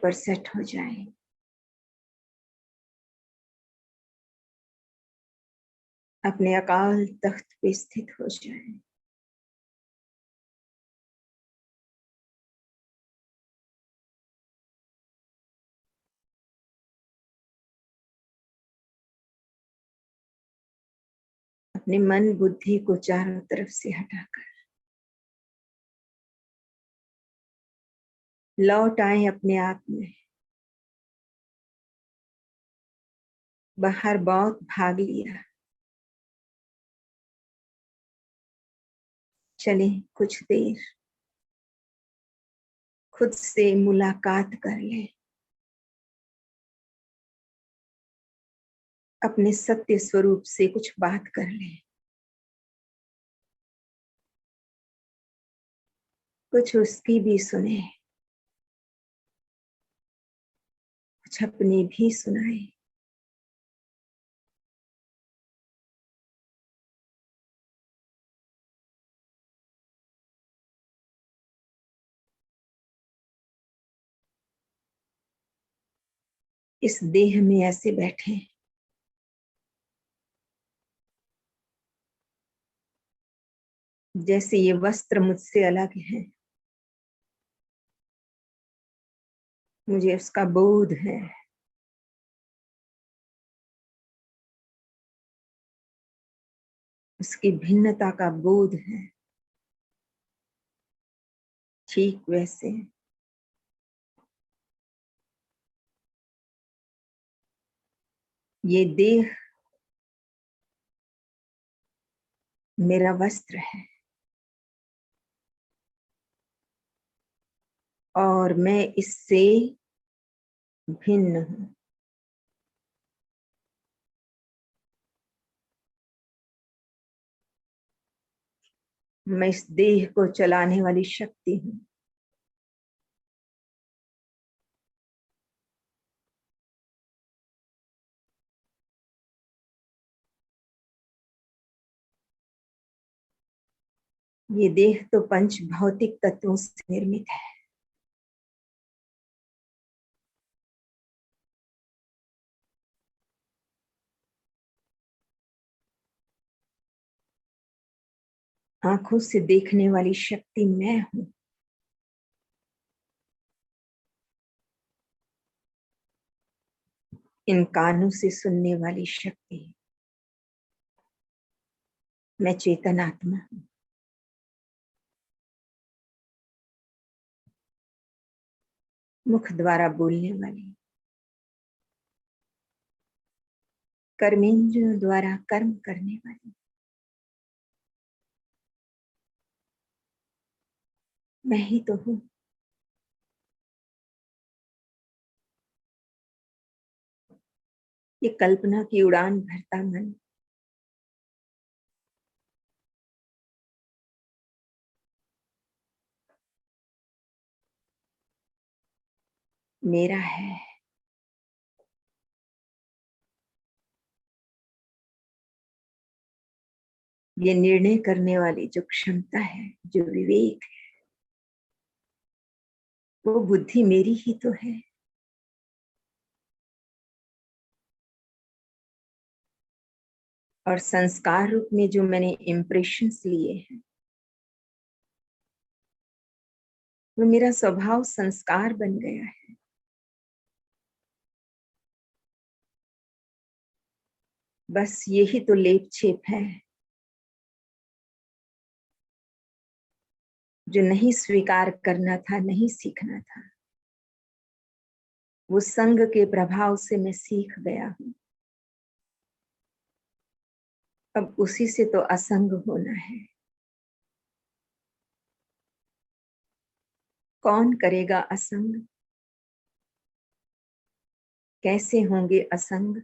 पर सेट हो जाए। अपने अकाल तख्त पे स्थित हो जाए। अपने मन बुद्धि को चारों तरफ से हटाकर लौट आए अपने आप में। बाहर बहुत भाग लिया, चले कुछ देर खुद से मुलाकात कर ले। अपने सत्य स्वरूप से कुछ बात कर ले। कुछ उसकी भी सुने, कुछ अपनी भी सुनाए। इस देह में ऐसे बैठे जैसे ये वस्त्र मुझसे अलग है। मुझे उसका बोध है। उसकी भिन्नता का बोध है। ठीक वैसे ये देह मेरा वस्त्र है और मैं इससे भिन्न हूं। मैं इस देह को चलाने वाली शक्ति हूं। ये देह तो पंच भौतिक तत्वों से निर्मित है। आंखों से देखने वाली शक्ति मैं हूं। इन कानों से सुनने वाली शक्ति मैं चेतन आत्मा हूं। मुख द्वारा बोलने वाली, कर्मेंद्रियों द्वारा कर्म करने वाली मैं ही तो हूं। ये कल्पना की उड़ान भरता मन मेरा है। ये निर्णय करने वाली जो क्षमता है, जो विवेक है, वो बुद्धि मेरी ही तो है। और संस्कार रूप में जो मैंने इम्प्रेशंस लिए हैं, वो मेरा स्वभाव संस्कार बन गया है। बस यही तो लेप छेप है जो नहीं स्वीकार करना था, नहीं सीखना था। वो संग के प्रभाव से मैं सीख गया हूं। अब उसी से तो असंग होना है। कौन करेगा असंग? कैसे होंगे असंग?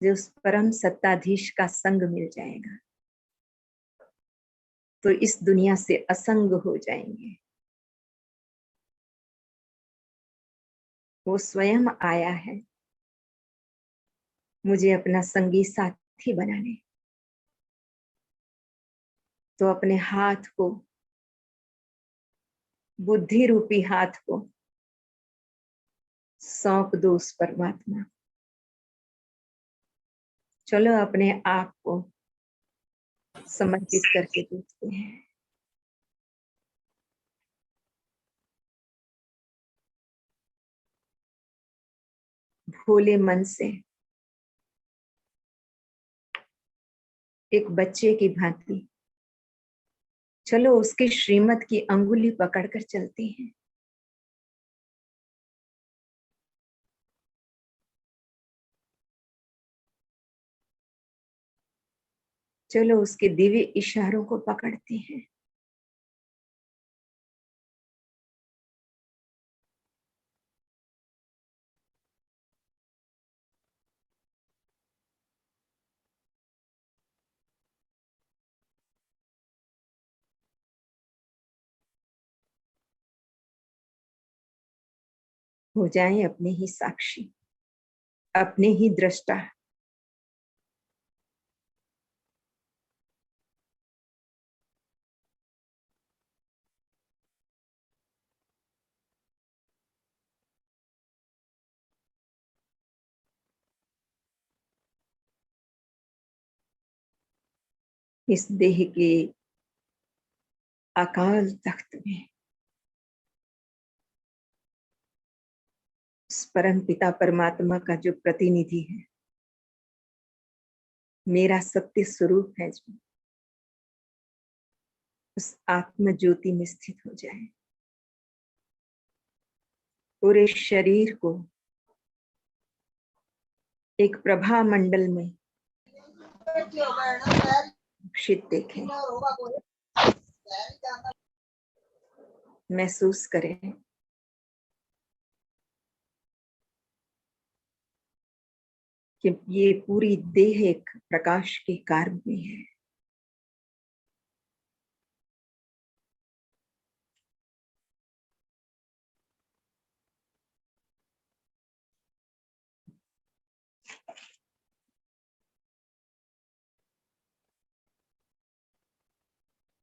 जो उस परम सत्ताधीश का संग मिल जाएगा तो इस दुनिया से असंग हो जाएंगे। वो स्वयं आया है मुझे अपना संगी साथी बनाने। तो अपने हाथ को बुद्धि रूपी हाथ को सौंप दो उस परमात्मा। चलो अपने आप को समर्पित करके देखते हैं। भोले मन से एक बच्चे की भांति चलो उसके श्रीमत की अंगुली पकड़कर चलते हैं। चलो उसके दिव्य इशारों को पकड़ते हैं। हो जाएं अपने ही साक्षी, अपने ही दृष्टा। इस देह के अकाल तख्त में उस परम पिता परमात्मा का जो प्रतिनिधि है, मेरा सत्य स्वरूप है, जो उस आत्म ज्योति में स्थित हो जाए। पूरे शरीर को एक प्रभा मंडल में क्षित देखें, महसूस करें कि ये पूरी देह एक प्रकाश के कार्य में है।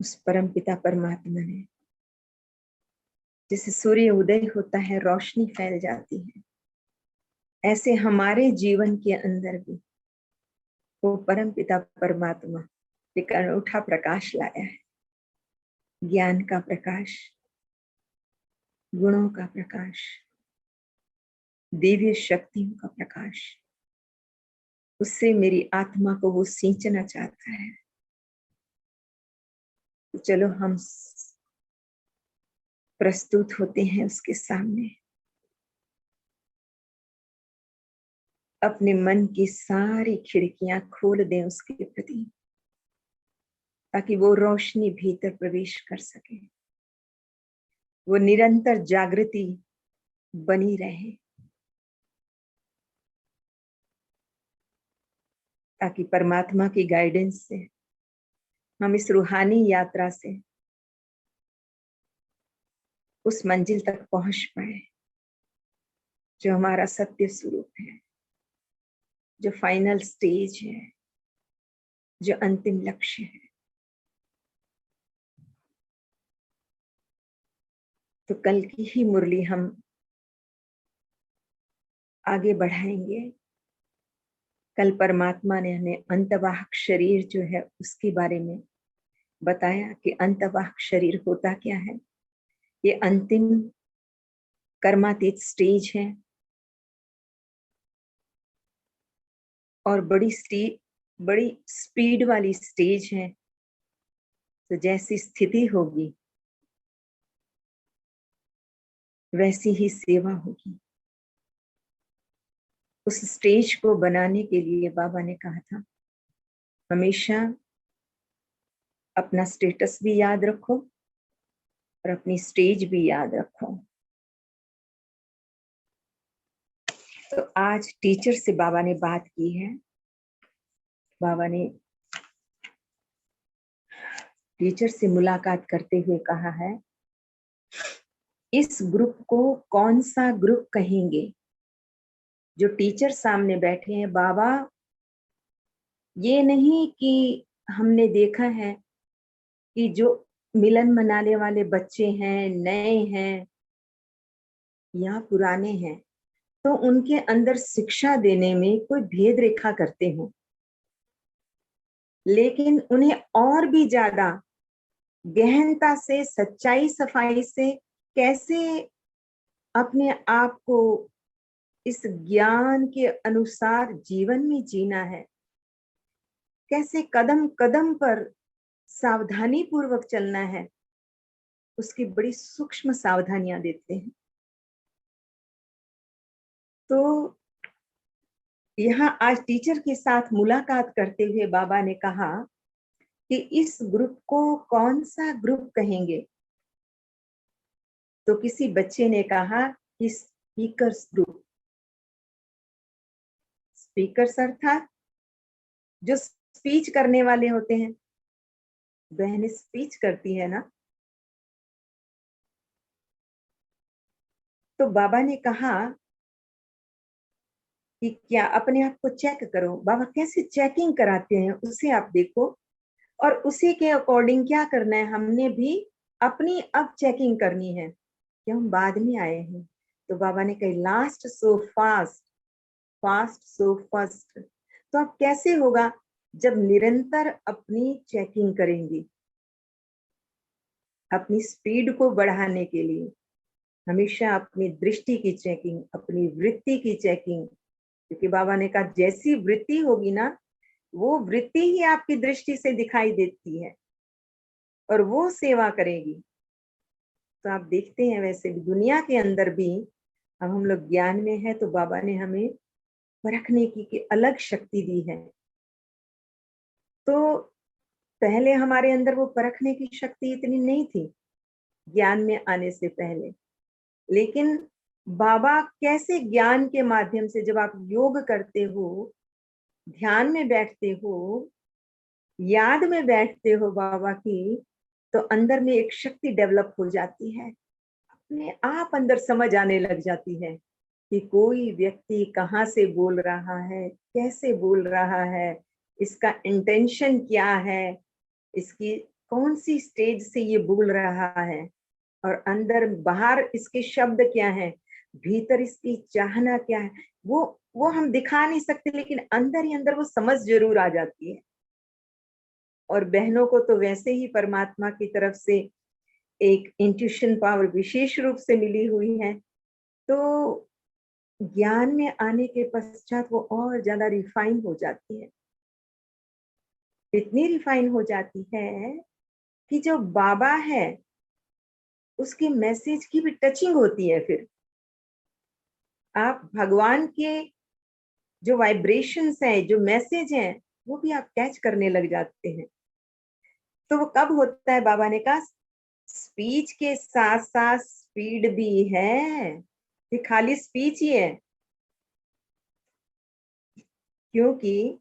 उस परम पिता परमात्मा ने, जैसे सूर्य उदय होता है रोशनी फैल जाती है, ऐसे हमारे जीवन के अंदर भी वो परम पिता परमात्मा एक अनूठा प्रकाश लाया है। ज्ञान का प्रकाश, गुणों का प्रकाश, दिव्य शक्तियों का प्रकाश। उससे मेरी आत्मा को वो सींचना चाहता है। तो चलो हम प्रस्तुत होते हैं उसके सामने। अपने मन की सारी खिड़कियां खोल दें उसके प्रति, ताकि वो रोशनी भीतर प्रवेश कर सके, वो निरंतर जागृति बनी रहे, ताकि परमात्मा की गाइडेंस से हम इस रूहानी यात्रा से उस मंजिल तक पहुंच पाए जो हमारा सत्य स्वरूप है, जो फाइनल स्टेज है, जो अंतिम लक्ष्य है। तो कल की ही मुरली हम आगे बढ़ाएंगे। कल परमात्मा ने हमें अंतवाहक शरीर जो है उसके बारे में बताया कि अंतवाहक शरीर होता क्या है। ये अंतिम कर्मातीत स्टेज है और बड़ी स्पीड वाली स्टेज है। तो जैसी स्थिति होगी वैसी ही सेवा होगी। उस स्टेज को बनाने के लिए बाबा ने कहा था, हमेशा अपना स्टेटस भी याद रखो और अपनी स्टेज भी याद रखो। तो आज टीचर से बाबा ने बात की है। बाबा ने टीचर से मुलाकात करते हुए कहा है, इस ग्रुप को कौन सा ग्रुप कहेंगे? जो टीचर सामने बैठे हैं, बाबा ये नहीं कि हमने देखा है कि जो मिलन मनाने वाले बच्चे हैं, नए हैं या पुराने हैं, तो उनके अंदर शिक्षा देने में कोई भेद रेखा करते हो, लेकिन उन्हें और भी ज्यादा गहनता से, सच्चाई सफाई से कैसे अपने आप को इस ज्ञान के अनुसार जीवन में जीना है, कैसे कदम कदम पर सावधानी पूर्वक चलना है, उसकी बड़ी सूक्ष्म सावधानियां देते हैं। तो यहाँ आज टीचर के साथ मुलाकात करते हुए बाबा ने कहा कि इस ग्रुप को कौन सा ग्रुप कहेंगे? तो किसी बच्चे ने कहा कि स्पीकर्स ग्रुप। स्पीकर्स अर्थात जो स्पीच करने वाले होते हैं। बहनें स्पीच करती है ना, तो बाबा ने कहा कि क्या अपने आप को चेक करो। बाबा कैसे चेकिंग कराते हैं उसे आप देखो, और उसी के अकॉर्डिंग क्या करना है, हमने भी अपनी अब चेकिंग करनी है कि हम बाद में आए हैं। तो बाबा ने कही last so fast, fast so first. तो अब कैसे होगा? जब निरंतर अपनी चेकिंग करेंगी, अपनी स्पीड को बढ़ाने के लिए हमेशा अपनी दृष्टि की चेकिंग, अपनी वृत्ति की चेकिंग, क्योंकि बाबा ने कहा जैसी वृत्ति होगी ना, वो वृत्ति ही आपकी दृष्टि से दिखाई देती है और वो सेवा करेगी। तो आप देखते हैं वैसे भी दुनिया के अंदर भी अब हम लोग ज्ञान में है, तो बाबा ने हमें परखने की अलग शक्ति दी है। तो पहले हमारे अंदर वो परखने की शक्ति इतनी नहीं थी ज्ञान में आने से पहले, लेकिन बाबा कैसे ज्ञान के माध्यम से, जब आप योग करते हो, ध्यान में बैठते हो, याद में बैठते हो बाबा की, तो अंदर में एक शक्ति डेवलप हो जाती है, अपने आप अंदर समझ आने लग जाती है कि कोई व्यक्ति कहाँ से बोल रहा है, कैसे बोल रहा है, इसका इंटेंशन क्या है, इसकी कौन सी स्टेज से ये बोल रहा है, और अंदर बाहर इसके शब्द क्या है, भीतर इसकी चाहना क्या है। वो हम दिखा नहीं सकते, लेकिन अंदर ही अंदर वो समझ जरूर आ जाती है। और बहनों को तो वैसे ही परमात्मा की तरफ से एक इंट्यूशन पावर विशेष रूप से मिली हुई है। तो ज्ञान में आने के पश्चात वो और ज्यादा रिफाइन हो जाती है, इतनी रिफाइन हो जाती है कि जो बाबा है उसके मैसेज की भी टचिंग होती है। फिर आप भगवान के जो वाइब्रेशंस हैं, जो मैसेज हैं, वो भी आप कैच करने लग जाते हैं। तो वो कब होता है? बाबा ने कहा स्पीच के साथ साथ स्पीड भी है, ये खाली स्पीच ही है। क्योंकि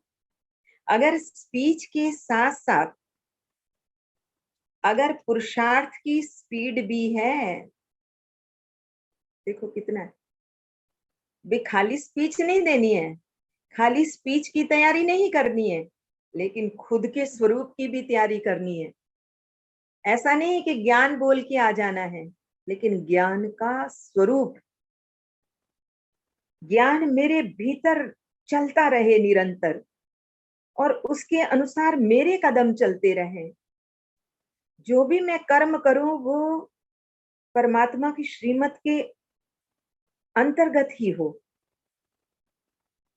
अगर स्पीच के साथ साथ अगर पुरुषार्थ की स्पीड भी है, देखो कितना है। भी खाली स्पीच नहीं देनी है, खाली स्पीच की तैयारी नहीं करनी है, लेकिन खुद के स्वरूप की भी तैयारी करनी है। ऐसा नहीं है कि ज्ञान बोल के आ जाना है, लेकिन ज्ञान का स्वरूप, ज्ञान मेरे भीतर चलता रहे निरंतर, और उसके अनुसार मेरे कदम चलते रहे। जो भी मैं कर्म करूं वो परमात्मा की श्रीमत के अंतर्गत ही हो,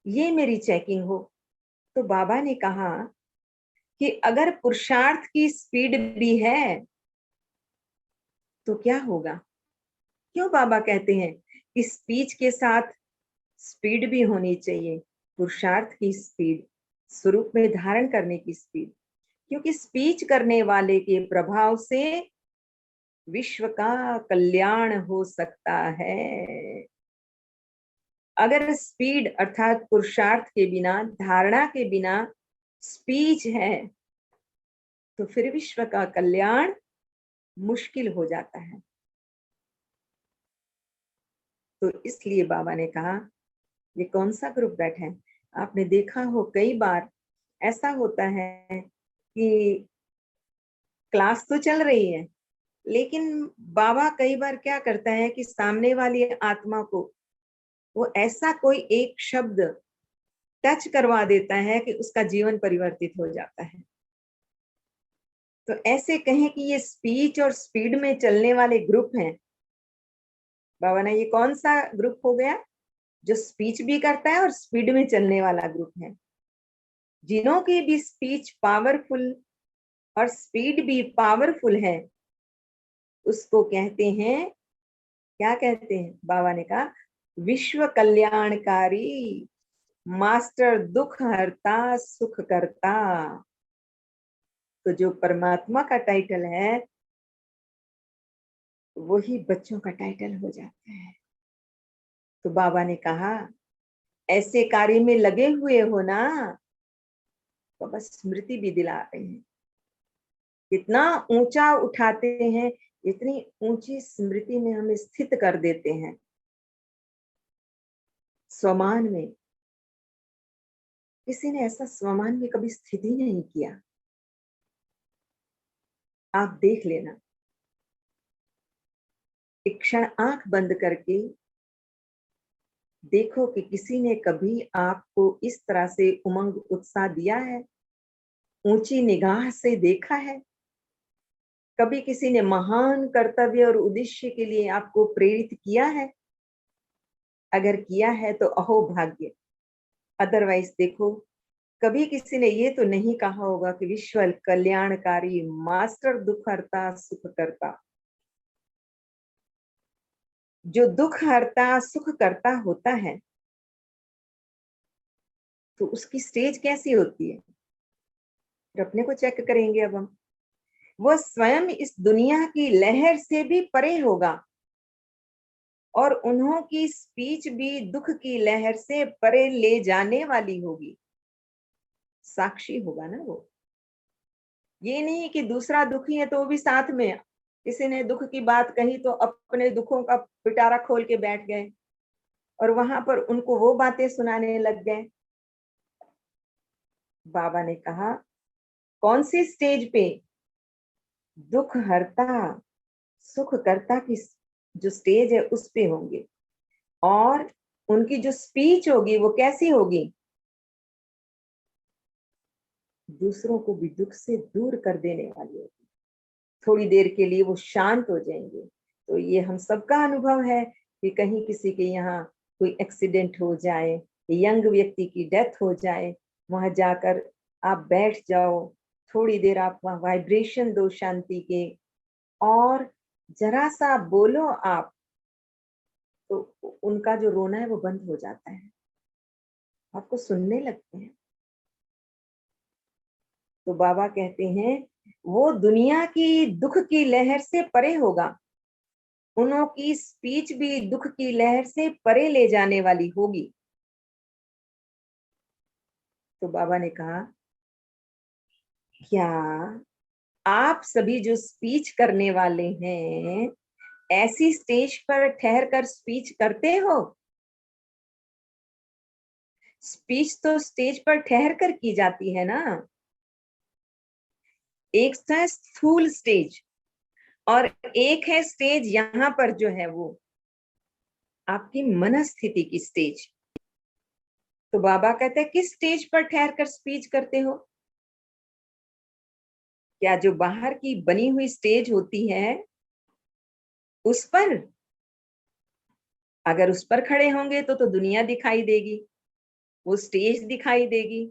ये मेरी चेकिंग हो। तो बाबा ने कहा कि अगर पुरुषार्थ की स्पीड भी है तो क्या होगा? क्यों बाबा कहते हैं कि स्पीच के साथ स्पीड भी होनी चाहिए, पुरुषार्थ की स्पीड, स्वरूप में धारण करने की स्पीड। क्योंकि स्पीच करने वाले के प्रभाव से विश्व का कल्याण हो सकता है। अगर स्पीड अर्थात पुरुषार्थ के बिना, धारणा के बिना स्पीच है, तो फिर विश्व का कल्याण मुश्किल हो जाता है। तो इसलिए बाबा ने कहा ये कौन सा ग्रुप बैठा है। आपने देखा हो कई बार ऐसा होता है कि क्लास तो चल रही है, लेकिन बाबा कई बार क्या करता है कि सामने वाली आत्मा को वो ऐसा कोई एक शब्द टच करवा देता है कि उसका जीवन परिवर्तित हो जाता है। तो ऐसे कहें कि ये स्पीच और स्पीड में चलने वाले ग्रुप हैं। बाबा ने ये कौन सा ग्रुप हो गया? जो स्पीच भी करता है और स्पीड में चलने वाला ग्रुप है। जिन्हों की भी स्पीच पावरफुल और स्पीड भी पावरफुल है, उसको कहते हैं, क्या कहते हैं? बाबा ने कहा विश्व कल्याणकारी, मास्टर दुख हरता सुख करता। तो जो परमात्मा का टाइटल है वही बच्चों का टाइटल हो जाता है। तो बाबा ने कहा ऐसे कार्य में लगे हुए हो ना, तो बस स्मृति भी दिला रहे हैं। कितना ऊंचा उठाते हैं, इतनी ऊंची स्मृति में हमें स्थित कर देते हैं। स्वमान में किसी ने ऐसा स्वमान में कभी स्थिति नहीं किया। आप देख लेना, एक क्षण आंख बंद करके देखो कि किसी ने कभी आपको इस तरह से उमंग उत्साह दिया है, ऊंची निगाह से देखा है? कभी किसी ने महान कर्तव्य और उद्देश्य के लिए आपको प्रेरित किया है? अगर किया है तो अहो भाग्य। अदरवाइज देखो, कभी किसी ने ये तो नहीं कहा होगा कि विश्व कल्याणकारी, मास्टर दुख हरता सुख करता। जो दुख हरता सुख करता होता है तो उसकी स्टेज कैसी होती है? फिर अपने को चेक करेंगे अब हम। वो स्वयं इस दुनिया की लहर से भी परे होगा और उन्हों की स्पीच भी दुख की लहर से परे ले जाने वाली होगी। साक्षी होगा ना वो। ये नहीं कि दूसरा दुखी है तो वो भी साथ में, किसी ने दुख की बात कही तो अपने दुखों का पिटारा खोल के बैठ गए और वहां पर उनको वो बातें सुनाने लग गए। बाबा ने कहा कौन सी स्टेज पे? दुख हरता सुख करता की जो स्टेज है उस पे होंगे। और उनकी जो स्पीच होगी वो कैसी होगी? दूसरों को भी दुख से दूर कर देने वाली होगी। थोड़ी देर के लिए वो शांत हो जाएंगे। तो ये हम सबका अनुभव है कि कहीं किसी के यहाँ कोई एक्सीडेंट हो जाए, यंग व्यक्ति की डेथ हो जाए, वहां जाकर आप बैठ जाओ, थोड़ी देर आप वहां वाइब्रेशन दो शांति के, और जरा सा बोलो आप, तो उनका जो रोना है वो बंद हो जाता है, आपको सुनने लगते हैं। तो बाबा कहते हैं वो दुनिया की दुख की लहर से परे होगा, उन्हों की स्पीच भी दुख की लहर से परे ले जाने वाली होगी। तो बाबा ने कहा क्या आप सभी जो स्पीच करने वाले हैं ऐसी स्टेज पर ठहर कर स्पीच करते हो? स्पीच तो स्टेज पर ठहर कर की जाती है ना। एक है स्थूल स्टेज और एक है स्टेज यहाँ पर जो है वो आपकी मनस्थिति की स्टेज। तो बाबा कहते हैं किस स्टेज पर ठहर कर स्पीच करते हो? क्या जो बाहर की बनी हुई स्टेज होती है उस पर? अगर उस पर खड़े होंगे तो दुनिया दिखाई देगी, वो स्टेज दिखाई देगी।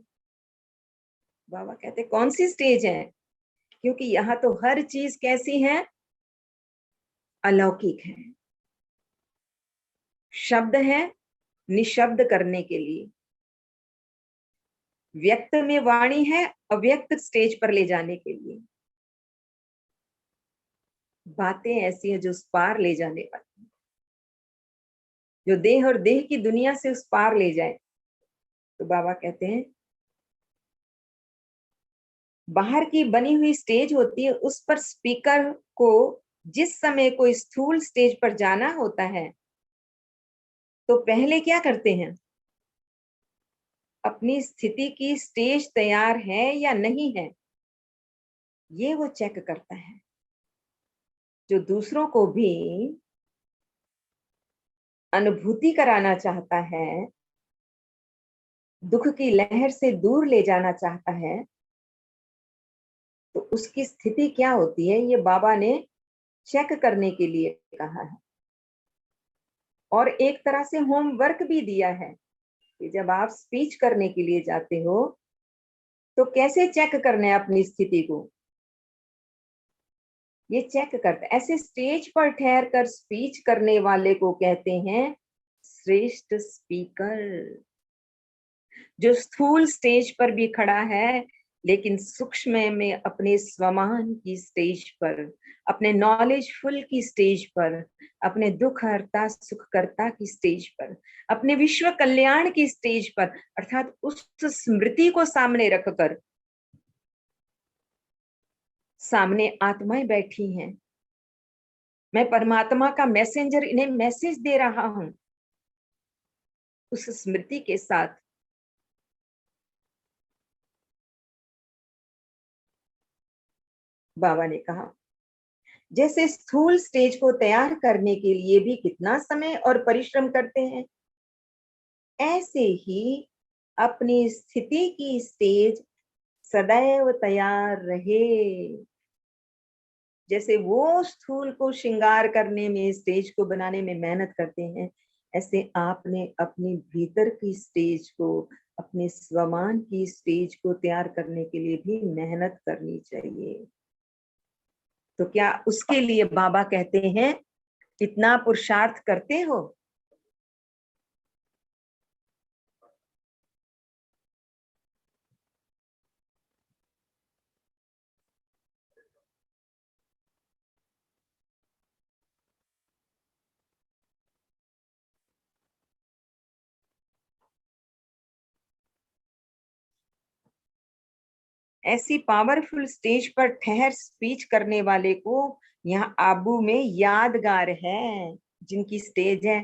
बाबा कहते कौन सी स्टेज है? क्योंकि यहाँ तो हर चीज कैसी है? अलौकिक है। शब्द है निशब्द करने के लिए, व्यक्त में वाणी है अव्यक्त स्टेज पर ले जाने के लिए। बातें ऐसी है जो उस पार ले जाने वाली, जो देह और देह की दुनिया से उस पार ले जाए। तो बाबा कहते हैं बाहर की बनी हुई स्टेज होती है, उस पर स्पीकर को जिस समय कोई स्थूल स्टेज पर जाना होता है तो पहले क्या करते हैं? अपनी स्थिति की स्टेज तैयार है या नहीं है, ये वो चेक करता है। जो दूसरों को भी अनुभूति कराना चाहता है, दुख की लहर से दूर ले जाना चाहता है, तो उसकी स्थिति क्या होती है, ये बाबा ने चेक करने के लिए कहा है। और एक तरह से होमवर्क भी दिया है कि जब आप स्पीच करने के लिए जाते हो तो कैसे चेक करना है अपनी स्थिति को, ये चेक करते। ऐसे स्टेज पर ठहर कर स्पीच करने वाले को कहते हैं श्रेष्ठ स्पीकर। जो स्थूल स्टेज पर भी खड़ा है लेकिन सूक्ष्म में अपने स्वमान की स्टेज पर, अपने नॉलेजफुल की स्टेज पर, अपने दुख हरता सुखकर्ता की स्टेज पर, अपने विश्व कल्याण की स्टेज पर, अर्थात उस स्मृति को सामने रखकर, सामने आत्माएं बैठी हैं, मैं परमात्मा का मैसेंजर इन्हें मैसेज दे रहा हूं, उस स्मृति के साथ बाबा ने कहा जैसे स्थूल स्टेज को तैयार करने के लिए भी कितना समय और परिश्रम करते हैं, ऐसे ही अपनी स्थिति की स्टेज सदैव तैयार रहे। जैसे वो स्थूल को श्रृंगार करने में, स्टेज को बनाने में मेहनत करते हैं, ऐसे आपने अपनी भीतर की स्टेज को, अपने स्वमान की स्टेज को तैयार करने के लिए भी मेहनत करनी चाहिए। तो क्या उसके लिए बाबा कहते हैं कितना पुरुषार्थ करते हो? ऐसी पावरफुल स्टेज पर ठहर स्पीच करने वाले को यहाँ आबू में यादगार है, जिनकी स्टेज है,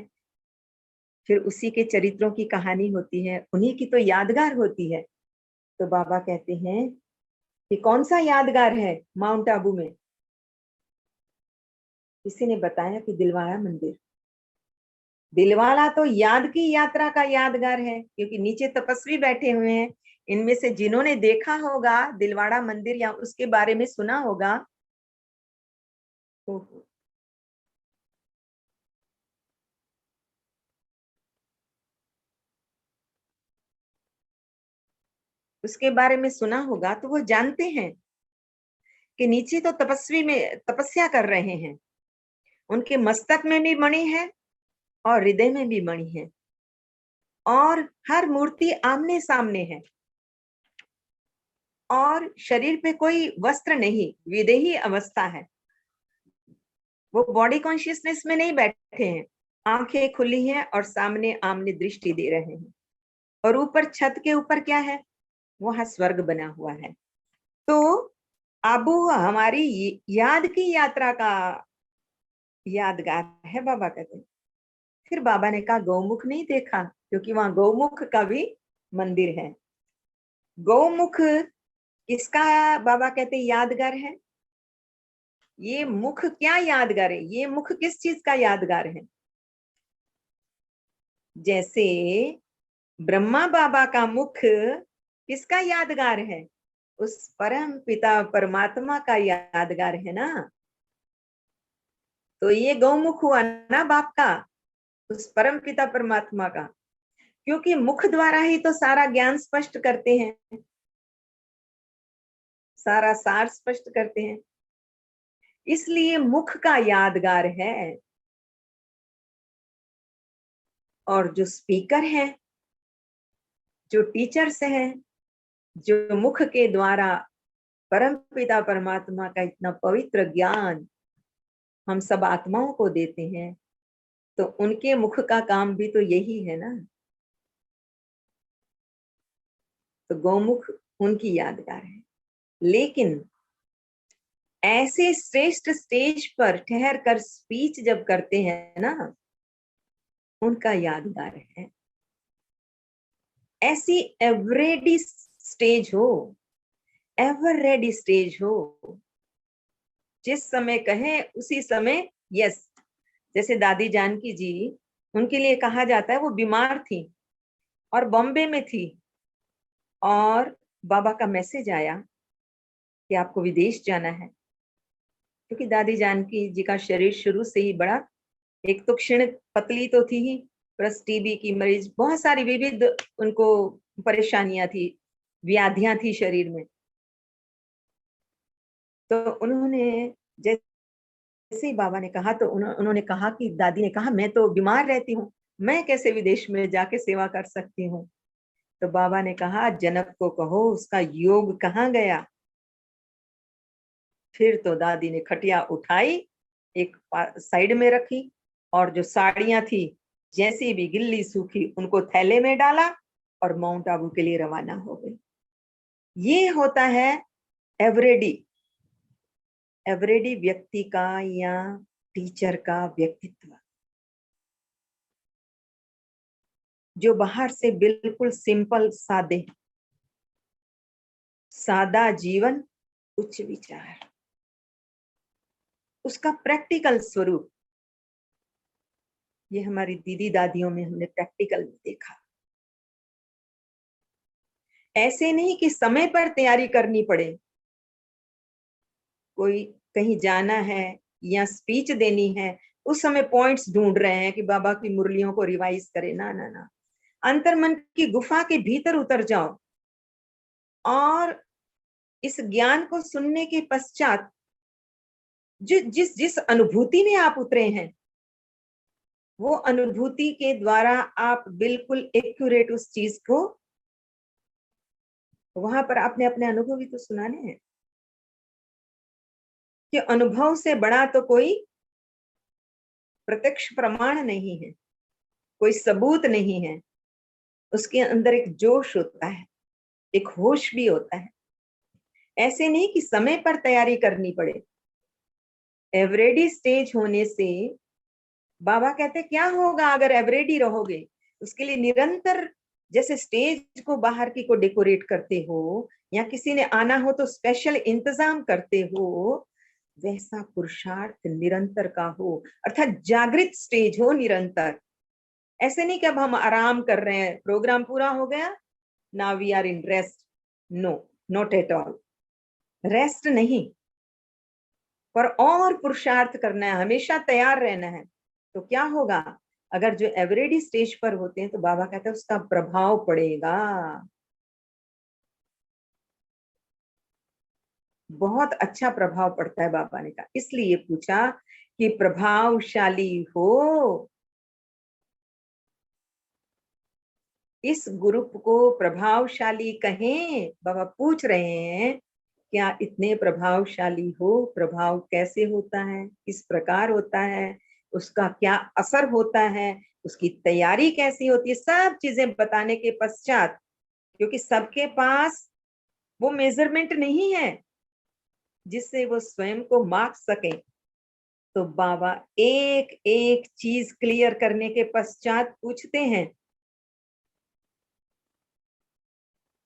फिर उसी के चरित्रों की कहानी होती है, उन्हीं की तो यादगार होती है। तो बाबा कहते हैं कि कौन सा यादगार है माउंट आबू में? किसी ने बताया कि दिलवाड़ा मंदिर। दिलवाड़ा तो याद की यात्रा का यादगार है, क्योंकि नीचे तपस्वी बैठे हुए हैं। इनमें से जिन्होंने देखा होगा दिलवाड़ा मंदिर या उसके बारे में सुना होगा, तो उसके बारे में सुना होगा तो वो जानते हैं कि नीचे तो तपस्वी में तपस्या कर रहे हैं, उनके मस्तक में भी मणि है और हृदय में भी मणि है, और हर मूर्ति आमने सामने है, और शरीर पे कोई वस्त्र नहीं, विदेही अवस्था है। वो बॉडी कॉन्शियसनेस में नहीं बैठे हैं, आंखें खुली हैं और सामने आमने दृष्टि दे रहे हैं। और ऊपर छत के ऊपर क्या है? वहां स्वर्ग बना हुआ है। तो आबू हमारी याद की यात्रा का यादगार है, बाबा कहते हैं। फिर बाबा ने कहा गौमुख नहीं देखा, क्योंकि वहां गौमुख का भी मंदिर है। गौमुख किसका बाबा कहते यादगार है? ये मुख क्या यादगार है? ये मुख किस चीज का यादगार है? जैसे ब्रह्मा बाबा का मुख किसका यादगार है? उस परम पिता परमात्मा का यादगार है ना। तो ये गौमुख हुआ ना बाप का, उस परम पिता परमात्मा का, क्योंकि मुख द्वारा ही तो सारा ज्ञान स्पष्ट करते हैं, सारा सार स्पष्ट करते हैं, इसलिए मुख का यादगार है। और जो स्पीकर है, जो टीचर्स हैं, जो मुख के द्वारा परम पिता परमात्मा का इतना पवित्र ज्ञान हम सब आत्माओं को देते हैं, तो उनके मुख का काम भी तो यही है ना। तो गौमुख उनकी यादगार है। लेकिन ऐसे श्रेष्ठ स्टेज पर ठहर कर स्पीच जब करते हैं ना, उनका यादगार है। ऐसी एवरेडी स्टेज हो, एवर रेडी स्टेज हो, जिस समय कहे उसी समय यस। जैसे दादी जानकी जी, उनके लिए कहा जाता है वो बीमार थी और बॉम्बे में थी, और बाबा का मैसेज आया कि आपको विदेश जाना है। क्योंकि दादी जानकी जी का शरीर शुरू से ही बड़ा, एक तो क्षीण पतली तो थी ही, प्लस टीबी की मरीज, बहुत सारी विविध उनको परेशानियां थी, व्याधियां थी शरीर में। तो उन्होंने जैसे ही बाबा ने कहा, तो उन्होंने कहा कि दादी ने कहा मैं तो बीमार रहती हूँ, मैं कैसे विदेश में जाके सेवा कर सकती हूँ। तो बाबा ने कहा जनक को कहो उसका योग कहाँ गया। फिर तो दादी ने खटिया उठाई, एक साइड में रखी, और जो साड़ियां थी जैसी भी गिल्ली सूखी उनको थैले में डाला और माउंट आबू के लिए रवाना हो गई। ये होता है एवरेडी, एवरेडी व्यक्ति का या टीचर का व्यक्तित्व, जो बाहर से बिल्कुल सिंपल सादे, सादा जीवन उच्च विचार, उसका प्रैक्टिकल स्वरूप। ये हमारी दीदी दादियों में हमने प्रैक्टिकल में देखा। ऐसे नहीं कि समय पर तैयारी करनी पड़े, कोई कहीं जाना है या स्पीच देनी है, उस समय पॉइंट्स ढूंढ रहे हैं कि बाबा की मुरलियों को रिवाइज करें। ना ना ना, अंतर्मन की गुफा के भीतर उतर जाओ, और इस ज्ञान को सुनने के पश्चात जिस जिस अनुभूति में आप उतरे हैं, वो अनुभूति के द्वारा आप बिल्कुल एक्यूरेट उस चीज को, वहां पर आपने अपने अनुभव भी तो सुनाने हैं। कि अनुभव से बड़ा तो कोई प्रत्यक्ष प्रमाण नहीं है, कोई सबूत नहीं है। उसके अंदर एक जोश होता है, एक होश भी होता है। ऐसे नहीं कि समय पर तैयारी करनी पड़े। एवरेडी स्टेज होने से बाबा कहते क्या होगा अगर एवरेडी रहोगे। उसके लिए निरंतर, जैसे स्टेज को बाहर की को डेकोरेट करते हो, या किसी ने आना हो तो स्पेशल इंतजाम करते हो, वैसा पुरुषार्थ निरंतर का हो, अर्थात जागृत स्टेज हो निरंतर। ऐसे नहीं कि अब हम आराम कर रहे हैं, प्रोग्राम पूरा हो गया, now we are in rest. No, not at all. Rest नहीं, पर और पुरुषार्थ करना है, हमेशा तैयार रहना है। तो क्या होगा अगर जो एवरेडी स्टेज पर होते हैं, तो बाबा कहते हैं उसका प्रभाव पड़ेगा, बहुत अच्छा प्रभाव पड़ता है। बाबा ने कहा, इसलिए पूछा कि प्रभावशाली हो, इस ग्रुप को प्रभावशाली कहें। बाबा पूछ रहे हैं क्या इतने प्रभावशाली हो, प्रभाव कैसे होता है, किस प्रकार होता है, उसका क्या असर होता है, उसकी तैयारी कैसी होती है, सब चीजें बताने के पश्चात, क्योंकि सबके पास वो मेजरमेंट नहीं है जिससे वो स्वयं को माप सके, तो बाबा एक एक चीज क्लियर करने के पश्चात पूछते हैं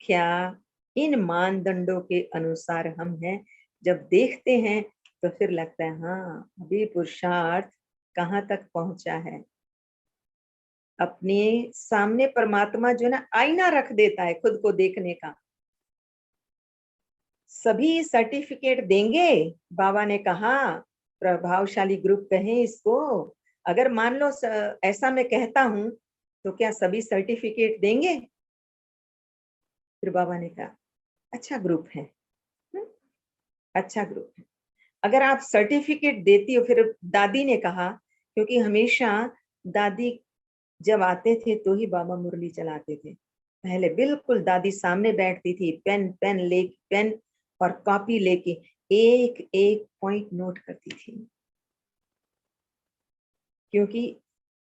क्या इन मानदंडों के अनुसार हम हैं। जब देखते हैं तो फिर लगता है हाँ, अभी पुरुषार्थ कहाँ तक पहुंचा है। अपने सामने परमात्मा जो ना आईना रख देता है खुद को देखने का। सभी सर्टिफिकेट देंगे, बाबा ने कहा, प्रभावशाली ग्रुप कहें इसको। अगर मान लो ऐसा मैं कहता हूं, तो क्या सभी सर्टिफिकेट देंगे? फिर बाबा ने कहा अच्छा ग्रुप है, अच्छा ग्रुप है। अगर आप सर्टिफिकेट देती हो, फिर दादी ने कहा, क्योंकि हमेशा दादी जब आते थे तो ही बाबा मुरली चलाते थे। पहले बिल्कुल दादी सामने बैठती थी, पेन और कॉपी लेके एक एक पॉइंट नोट करती थी, क्योंकि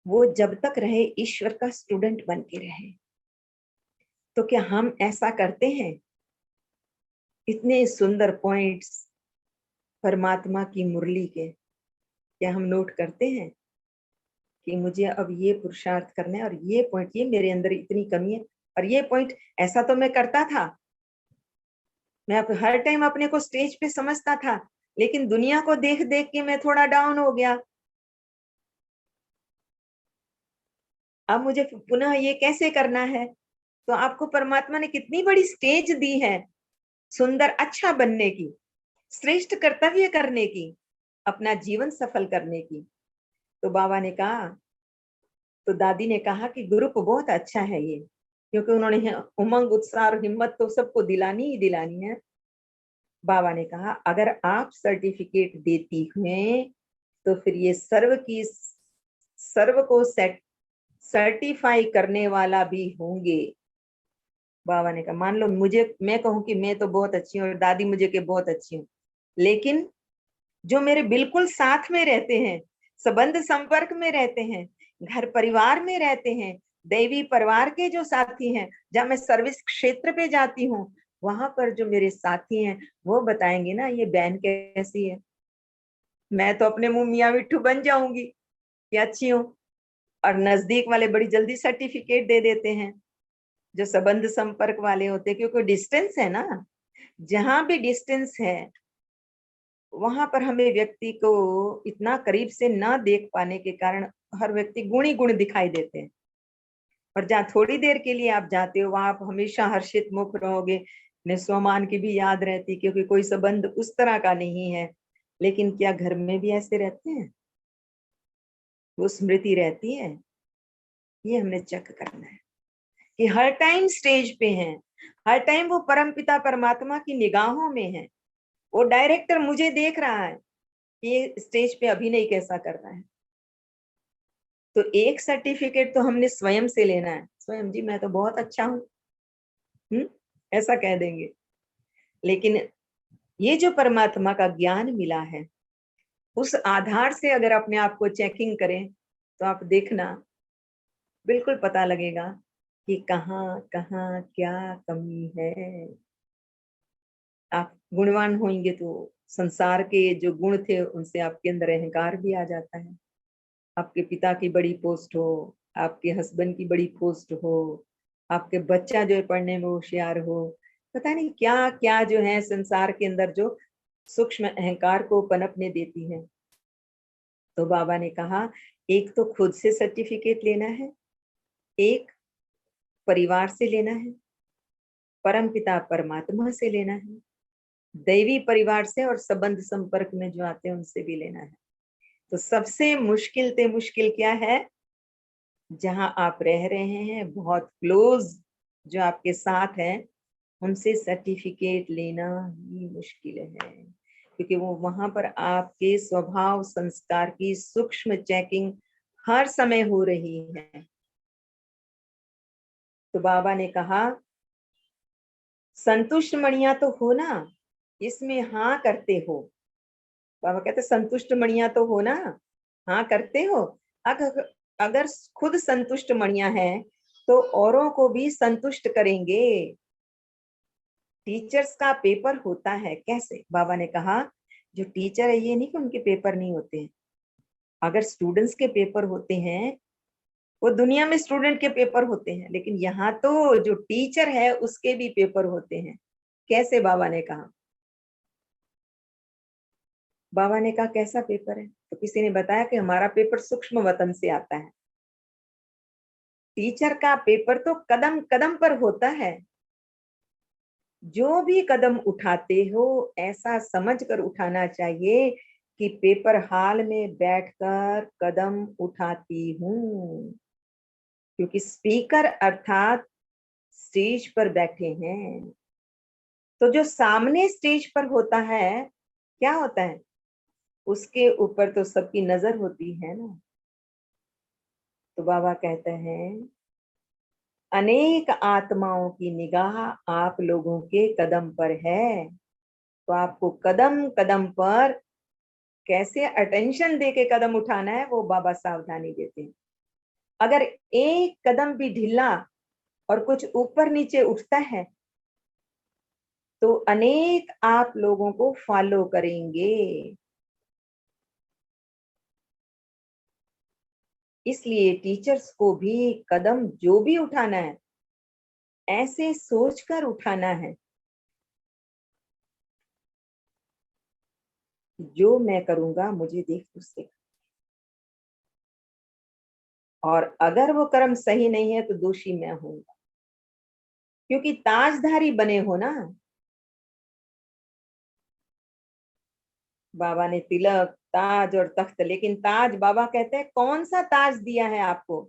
वो जब तक रहे ईश्वर का स्टूडेंट बन के रहे। तो क्या हम ऐसा करते हैं? इतने सुंदर पॉइंट्स परमात्मा की मुरली के क्या हम नोट करते हैं कि मुझे अब ये पुरुषार्थ करना है, और ये पॉइंट, ये मेरे अंदर इतनी कमी है, और ये पॉइंट ऐसा तो मैं करता था। मैं हर टाइम अपने को स्टेज पे समझता था, लेकिन दुनिया को देख देख के मैं थोड़ा डाउन हो गया। अब मुझे पुनः ये कैसे करना है? तो आपको परमात्मा ने कितनी बड़ी स्टेज दी है, सुंदर अच्छा बनने की, श्रेष्ठ कर्तव्य करने की, अपना जीवन सफल करने की। तो बाबा ने कहा, तो दादी ने कहा कि ग्रुप बहुत अच्छा है ये, क्योंकि उन्होंने उमंग उत्साह और हिम्मत तो सबको दिलानी ही दिलानी है। बाबा ने कहा अगर आप सर्टिफिकेट देती हैं तो फिर ये सर्व को सर्टिफाई करने वाला भी होंगे। बाबा ने कहा मान लो मैं कहूं कि मैं तो बहुत अच्छी हूँ और दादी मुझे के बहुत अच्छी हूँ, लेकिन जो मेरे बिल्कुल साथ में रहते हैं, संबंध संपर्क में रहते हैं, घर परिवार में रहते हैं, दैवी परिवार के जो साथी हैं, जहाँ मैं सर्विस क्षेत्र पे जाती हूँ, वहां पर जो मेरे साथी हैं वो बताएंगे ना ये बहन कैसी है। मैं तो अपने मुंह मियाँ मिट्ठू बन जाऊंगी कि अच्छी हूँ, और नजदीक वाले बड़ी जल्दी सर्टिफिकेट दे देते हैं, जो संबंध संपर्क वाले होते हैं, क्योंकि डिस्टेंस है ना। जहां भी डिस्टेंस है वहां पर हमें व्यक्ति को इतना करीब से ना देख पाने के कारण हर व्यक्ति गुण ही गुण दिखाई देते हैं। और जहाँ थोड़ी देर के लिए आप जाते हो वहां आप हमेशा हर्षित मुख रहोगे, स्वमान की भी याद रहती, क्योंकि कोई संबंध उस तरह का नहीं है। लेकिन क्या घर में भी ऐसे रहते हैं? वो स्मृति रहती है? ये हमने चेक करना है कि हर टाइम स्टेज पे हैं, हर टाइम वो परमपिता परमात्मा की निगाहों में है। वो डायरेक्टर मुझे देख रहा है कि ये स्टेज पे अभिनय कैसा कर रहा है। तो एक सर्टिफिकेट तो हमने स्वयं से लेना है, स्वयं जी मैं तो बहुत अच्छा हूँ, ऐसा कह देंगे। लेकिन ये जो परमात्मा का ज्ञान मिला है, उस आधार से अगर अपने आप को चेकिंग करें तो आप देखना बिल्कुल पता लगेगा कि कहाँ कहाँ क्या कमी है। आप गुणवान होंगे तो संसार के जो गुण थे उनसे आपके अंदर अहंकार भी आ जाता है। आपके पिता की बड़ी पोस्ट हो, आपके हस्बैंड की बड़ी पोस्ट हो, आपके बच्चा जो है पढ़ने में होशियार हो, पता नहीं क्या क्या जो है संसार के अंदर जो सूक्ष्म अहंकार को पनपने देती है। तो बाबा ने कहा एक तो खुद से सर्टिफिकेट लेना है, एक परिवार से लेना है, परमपिता परमात्मा से लेना है, दैवी परिवार से और संबंध संपर्क में जो आते हैं उनसे भी लेना है। तो सबसे मुश्किल क्या है? जहां आप रह रहे हैं बहुत क्लोज जो आपके साथ हैं, उनसे सर्टिफिकेट लेना ही मुश्किल है, क्योंकि वो वहां पर आपके स्वभाव संस्कार की सूक्ष्म चेकिंग हर समय हो रही है। तो बाबा ने कहा संतुष्ट मणिया तो हो ना, इसमें हाँ करते हो। बाबा कहते संतुष्ट मणिया तो हो ना, हाँ करते हो। अगर अगर खुद संतुष्ट मणिया है तो औरों को भी संतुष्ट करेंगे। टीचर्स का पेपर होता है कैसे? बाबा ने कहा जो टीचर है ये नहीं कि उनके पेपर नहीं होते हैं। अगर स्टूडेंट्स के पेपर होते हैं, वो दुनिया में स्टूडेंट के पेपर होते हैं, लेकिन यहाँ तो जो टीचर है उसके भी पेपर होते हैं। कैसे? बाबा ने कहा, बाबा ने कहा कैसा पेपर है? तो किसी ने बताया कि हमारा पेपर सूक्ष्म वतन से आता है। टीचर का पेपर तो कदम कदम पर होता है। जो भी कदम उठाते हो ऐसा समझ कर उठाना चाहिए कि पेपर हॉल में बैठकर कदम उठाती हूँ, क्योंकि स्पीकर अर्थात स्टेज पर बैठे हैं। तो जो सामने स्टेज पर होता है क्या होता है? उसके ऊपर तो सबकी नजर होती है ना। तो बाबा कहते हैं अनेक आत्माओं की निगाह आप लोगों के कदम पर है, तो आपको कदम कदम पर कैसे अटेंशन दे के कदम उठाना है वो बाबा सावधानी देते हैं। अगर एक कदम भी ढीला और कुछ ऊपर नीचे उठता है तो अनेक आप लोगों को फॉलो करेंगे। इसलिए टीचर्स को भी कदम जो भी उठाना है ऐसे सोचकर उठाना है जो मैं करूंगा मुझे देख उससे, और अगर वो कर्म सही नहीं है तो दोषी मैं हूंगा, क्योंकि ताजधारी बने हो ना। बाबा ने तिलक, ताज और तख्त, लेकिन ताज बाबा कहते हैं कौन सा ताज दिया है आपको?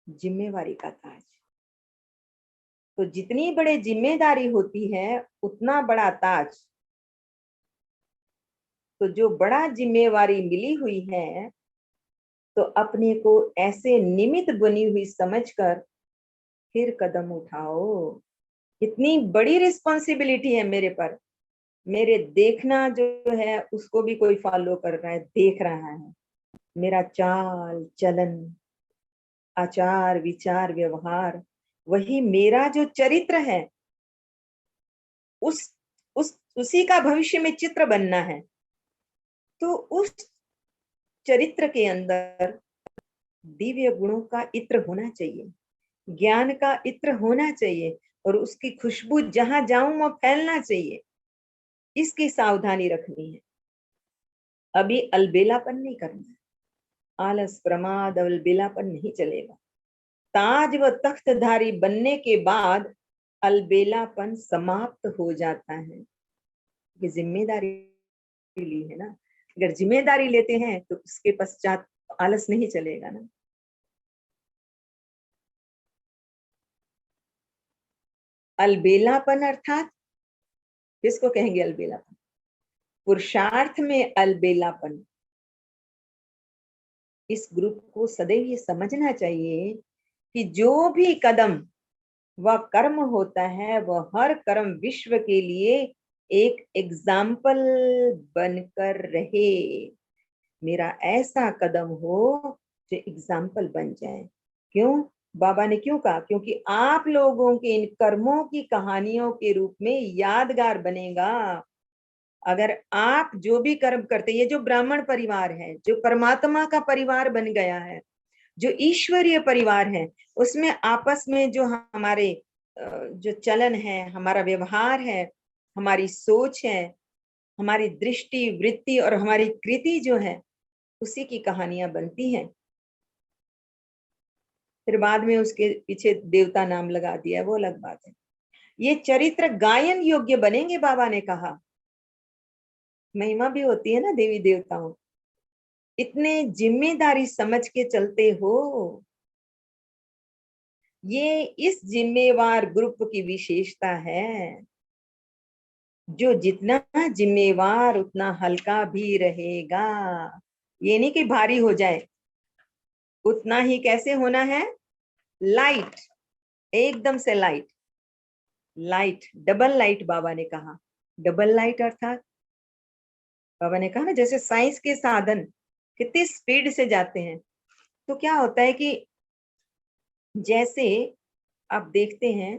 जिम्मेवारी का ताज। तो जितनी बड़े जिम्मेदारी होती है उतना बड़ा ताज। तो जो बड़ा जिम्मेवारी मिली हुई है, तो अपने को ऐसे निमित्त बनी हुई समझकर फिर कदम उठाओ। इतनी बड़ी रिस्पॉन्सिबिलिटी है मेरे पर। मेरे देखना जो है उसको भी कोई फॉलो कर रहा है, देख रहा है। मेरा चाल चलन, आचार विचार व्यवहार, वही मेरा जो चरित्र है, उस उसी का भविष्य में चित्र बनना है। तो उस चरित्र के अंदर दिव्य गुणों का इत्र होना चाहिए, ज्ञान का इत्र होना चाहिए, और उसकी खुशबू जहां जाऊं वहां फैलना चाहिए। इसकी सावधानी रखनी है। अभी अलबेलापन नहीं करना है। आलस प्रमाद अलबेलापन नहीं चलेगा। ताज व तख्तधारी बनने के बाद अलबेलापन समाप्त हो जाता है। ये जिम्मेदारी ली है ना। अगर जिम्मेदारी लेते हैं तो उसके पश्चात आलस नहीं चलेगा ना। अलबेलापन अर्थात किसको कहेंगे? अलबेलापन, पुरुषार्थ में अलबेलापन। इस ग्रुप को सदैव ये समझना चाहिए कि जो भी कदम वह कर्म होता है, वह हर कर्म विश्व के लिए एक एग्जाम्पल बनकर रहे। मेरा ऐसा कदम हो जो एग्जाम्पल बन जाए। क्यों? बाबा ने क्यों कहा? क्योंकि आप लोगों के इन कर्मों की कहानियों के रूप में यादगार बनेगा। अगर आप जो भी कर्म करते, ये जो ब्राह्मण परिवार है, जो परमात्मा का परिवार बन गया है, जो ईश्वरीय परिवार है, उसमें आपस में जो हमारे जो चलन है, हमारा व्यवहार है, हमारी सोच है, हमारी दृष्टि वृत्ति और हमारी कृति जो है, उसी की कहानियां बनती हैं। फिर बाद में उसके पीछे देवता नाम लगा दिया, वो अलग बात है। ये चरित्र गायन योग्य बनेंगे, बाबा ने कहा। महिमा भी होती है ना देवी देवताओं। इतने जिम्मेदारी समझ के चलते हो। ये इस जिम्मेवार ग्रुप की विशेषता है। जो जितना जिम्मेवार उतना हल्का भी रहेगा। ये नहीं कि भारी हो जाए, उतना ही कैसे होना है? लाइट, एकदम से लाइट। लाइट, डबल लाइट बाबा ने कहा। डबल लाइट अर्थात बाबा ने कहा ना, जैसे साइंस के साधन कितनी स्पीड से जाते हैं, तो क्या होता है कि जैसे आप देखते हैं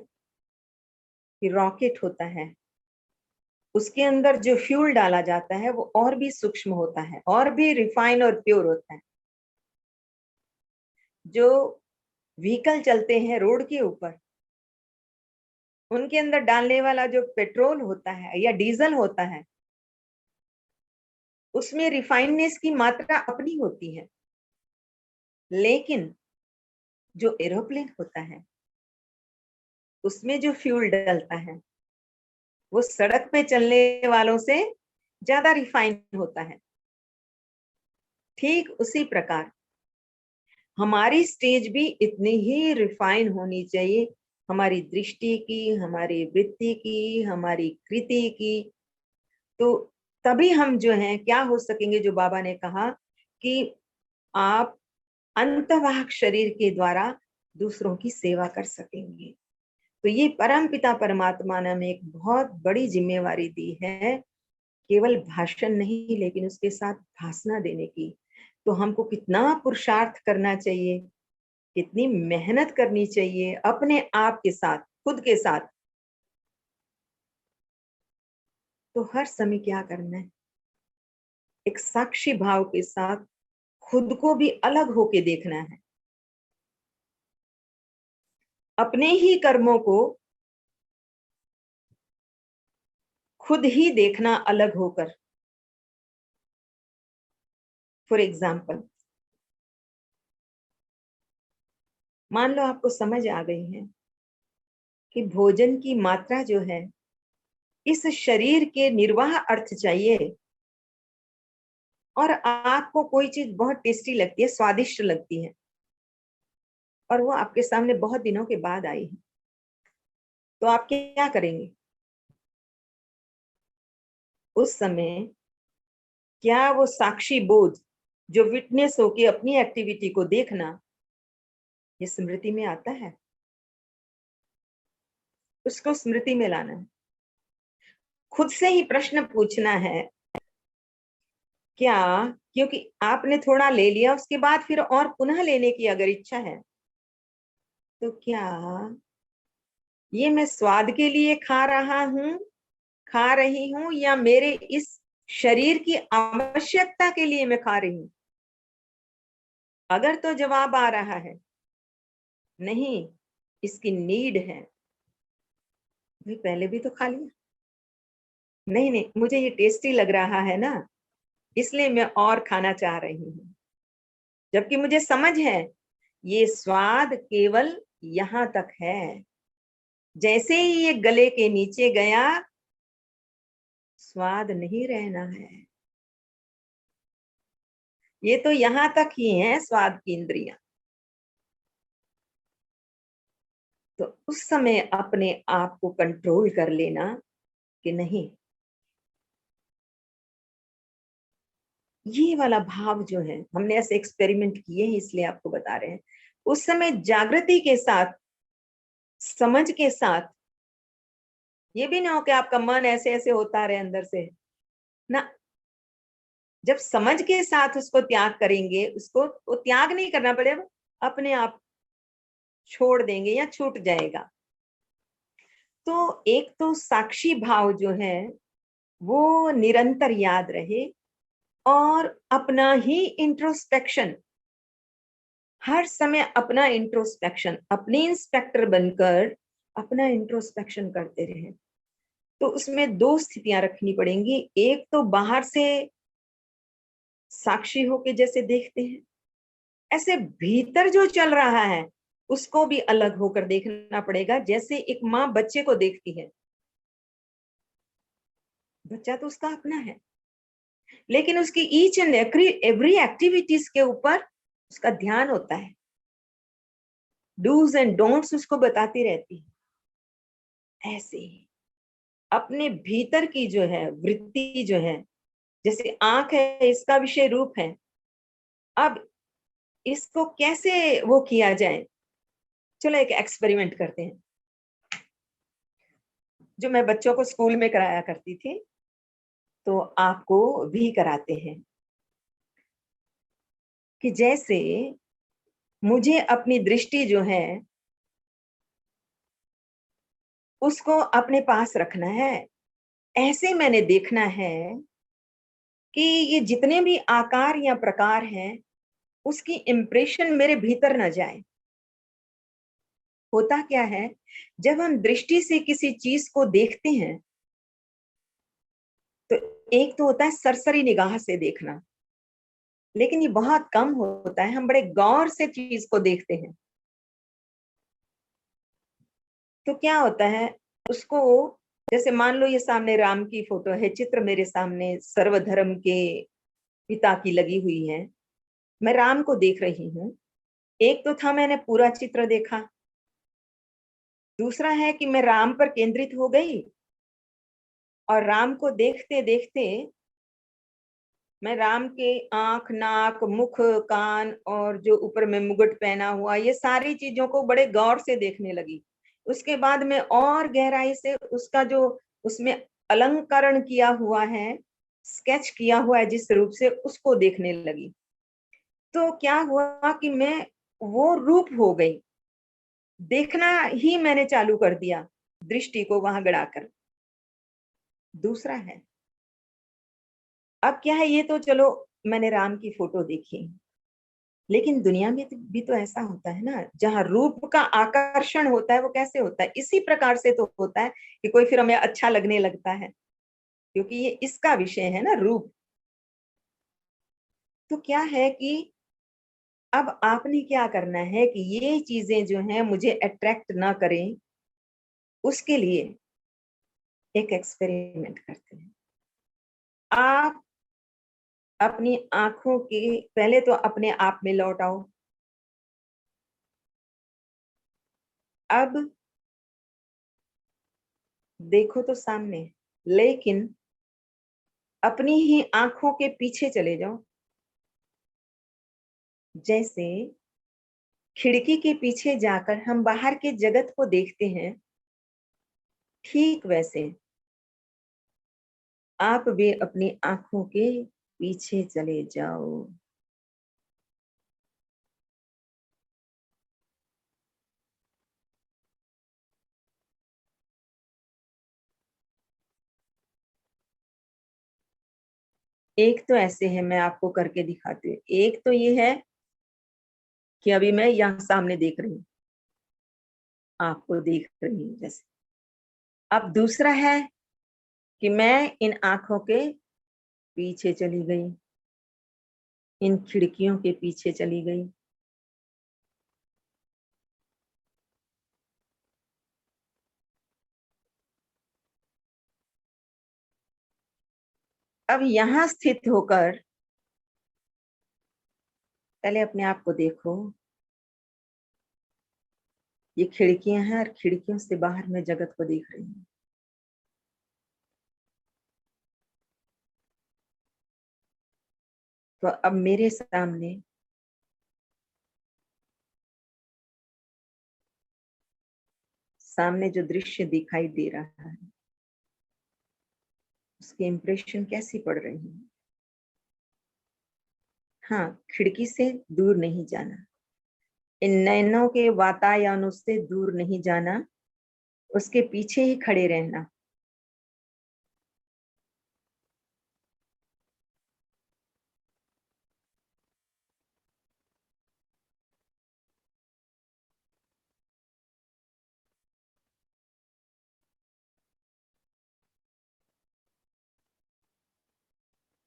कि रॉकेट होता है, उसके अंदर जो फ्यूल डाला जाता है वो और भी सूक्ष्म होता है, और भी रिफाइन और प्योर होता है। जो व्हीकल चलते हैं रोड के ऊपर, उनके अंदर डालने वाला जो पेट्रोल होता है या डीजल होता है, उसमें रिफाइननेस की मात्रा अपनी होती है। लेकिन जो एरोप्लेन होता है, उसमें जो फ्यूल डलता है, वो सड़क पे चलने वालों से ज्यादा रिफाइन होता है। ठीक उसी प्रकार हमारी स्टेज भी इतनी ही रिफाइन होनी चाहिए, हमारी दृष्टि की, हमारी वृत्ति की, हमारी कृति की। तो तभी हम जो हैं क्या हो सकेंगे, जो बाबा ने कहा कि आप अंतवाहक शरीर के द्वारा दूसरों की सेवा कर सकेंगे। तो ये परम पिता परमात्मा ने हमें एक बहुत बड़ी जिम्मेवारी दी है, केवल भाषण नहीं लेकिन उसके साथ भाषणा देने की। तो हमको कितना पुरुषार्थ करना चाहिए, कितनी मेहनत करनी चाहिए अपने आप के साथ, खुद के साथ। तो हर समय क्या करना है? एक साक्षी भाव के साथ खुद को भी अलग होके देखना है। अपने ही कर्मों को खुद ही देखना अलग होकर, फॉर एग्जाम्पल, मान लो आपको समझ आ गई है कि भोजन की मात्रा जो है इस शरीर के निर्वाह अर्थ चाहिए, और आपको कोई चीज बहुत टेस्टी लगती है, स्वादिष्ट लगती है, और वो आपके सामने बहुत दिनों के बाद आई है, तो आप क्या करेंगे उस समय? क्या वो साक्षी बोध, जो विटनेस हो के अपनी एक्टिविटी को देखना, ये स्मृति में आता है? उसको स्मृति में लाना है। खुद से ही प्रश्न पूछना है, क्या, क्योंकि आपने थोड़ा ले लिया, उसके बाद फिर और पुनः लेने की अगर इच्छा है, तो क्या ये मैं स्वाद के लिए खा रहा हूं, खा रही हूं, या मेरे इस शरीर की आवश्यकता के लिए मैं खा रही हूं? अगर तो जवाब आ रहा है नहीं, इसकी नीड है, भाई पहले भी तो खा लिया। नहीं नहीं, मुझे ये टेस्टी लग रहा है ना, इसलिए मैं और खाना चाह रही हूँ। जबकि मुझे समझ है ये स्वाद केवल यहां तक है, जैसे ही ये गले के नीचे गया, स्वाद नहीं रहना है। ये तो यहां तक ही है स्वाद की इंद्रियां। तो उस समय अपने आप को कंट्रोल कर लेना कि नहीं, ये वाला भाव जो है, हमने ऐसे एक्सपेरिमेंट किए हैं इसलिए आपको बता रहे हैं। उस समय जागृति के साथ, समझ के साथ, ये भी ना हो कि आपका मन ऐसे ऐसे होता रहे अंदर से ना। जब समझ के साथ उसको त्याग करेंगे, उसको वो त्याग नहीं करना पड़ेगा, अपने आप छोड़ देंगे या छूट जाएगा। तो एक तो साक्षी भाव जो है वो निरंतर याद रहे, और अपना ही इंट्रोस्पेक्शन, हर समय अपना इंट्रोस्पेक्शन, अपने इंस्पेक्टर बनकर अपना इंट्रोस्पेक्शन करते रहे। तो उसमें दो स्थितियां रखनी पड़ेंगी। एक तो बाहर से साक्षी होके जैसे देखते हैं, ऐसे भीतर जो चल रहा है उसको भी अलग होकर देखना पड़ेगा। जैसे एक माँ बच्चे को देखती है, बच्चा तो उसका अपना है, लेकिन उसकी ईच एंड एवरी एक्टिविटीज के ऊपर उसका ध्यान होता है, डूज एंड डोंट्स उसको बताती रहती है। ऐसे ही अपने भीतर की जो है वृत्ति जो है, जैसे आंख है, इसका विषय रूप है, अब इसको कैसे वो किया जाए? चलो एक एक्सपेरिमेंट करते हैं, जो मैं बच्चों को स्कूल में कराया करती थी, तो आपको भी कराते हैं। कि जैसे मुझे अपनी दृष्टि जो है उसको अपने पास रखना है। ऐसे मैंने देखना है कि ये जितने भी आकार या प्रकार हैं उसकी इम्प्रेशन मेरे भीतर न जाए। होता क्या है, जब हम दृष्टि से किसी चीज को देखते हैं, तो एक तो होता है सरसरी निगाह से देखना, लेकिन ये बहुत कम होता है। हम बड़े गौर से चीज को देखते हैं। तो क्या होता है उसको, जैसे मान लो ये सामने राम की फोटो है, चित्र मेरे सामने सर्वधर्म के पिता की लगी हुई है, मैं राम को देख रही हूँ। एक तो था मैंने पूरा चित्र देखा, दूसरा है कि मैं राम पर केंद्रित हो गई, और राम को देखते देखते मैं राम के आंख, नाक, मुख, कान, और जो ऊपर में मुकुट पहना हुआ, ये सारी चीजों को बड़े गौर से देखने लगी। उसके बाद में और गहराई से उसका जो उसमें अलंकरण किया हुआ है, स्केच किया हुआ है जिस रूप से, उसको देखने लगी। तो क्या हुआ कि मैं वो रूप हो गई, देखना ही मैंने चालू कर दिया दृष्टि को वहां गड़ाकर। दूसरा है, अब क्या है, ये तो चलो मैंने राम की फोटो देखी, लेकिन दुनिया में भी तो ऐसा होता है ना, जहाँ रूप का आकर्षण होता है। वो कैसे होता है? इसी प्रकार से तो होता है कि कोई फिर हमें अच्छा लगने लगता है, क्योंकि ये इसका विषय है ना, रूप। तो क्या है कि अब आपने क्या करना है कि ये चीजें जो हैं मुझे अट्रैक्ट ना करें, उसके लिए एक एक्सपेरिमेंट करते हैं। आप अपनी आंखों के पहले तो अपने आप में लौट आओ। अब देखो तो सामने, लेकिन अपनी ही आंखों के पीछे चले जाओ। जैसे खिड़की के पीछे जाकर हम बाहर के जगत को देखते हैं, ठीक वैसे आप भी अपनी आंखों के पीछे चले जाओ। एक तो ऐसे है, मैं आपको करके दिखाती हूँ। एक तो ये है कि अभी मैं यहाँ सामने देख रही हूँ, आपको देख रही हूँ जैसे। अब दूसरा है कि मैं इन आंखों के पीछे चली गई, इन खिड़कियों के पीछे चली गई। अब यहां स्थित होकर पहले अपने आप को देखो। ये खिड़कियां हैं और खिड़कियों से बाहर मैं जगत को देख रही हूँ। तो अब मेरे सामने जो दृश्य दिखाई दे रहा है, उसकी इंप्रेशन कैसी पड़ रही है? हाँ, खिड़की से दूर नहीं जाना, इन नैनों के वातायन से दूर नहीं जाना, उसके पीछे ही खड़े रहना।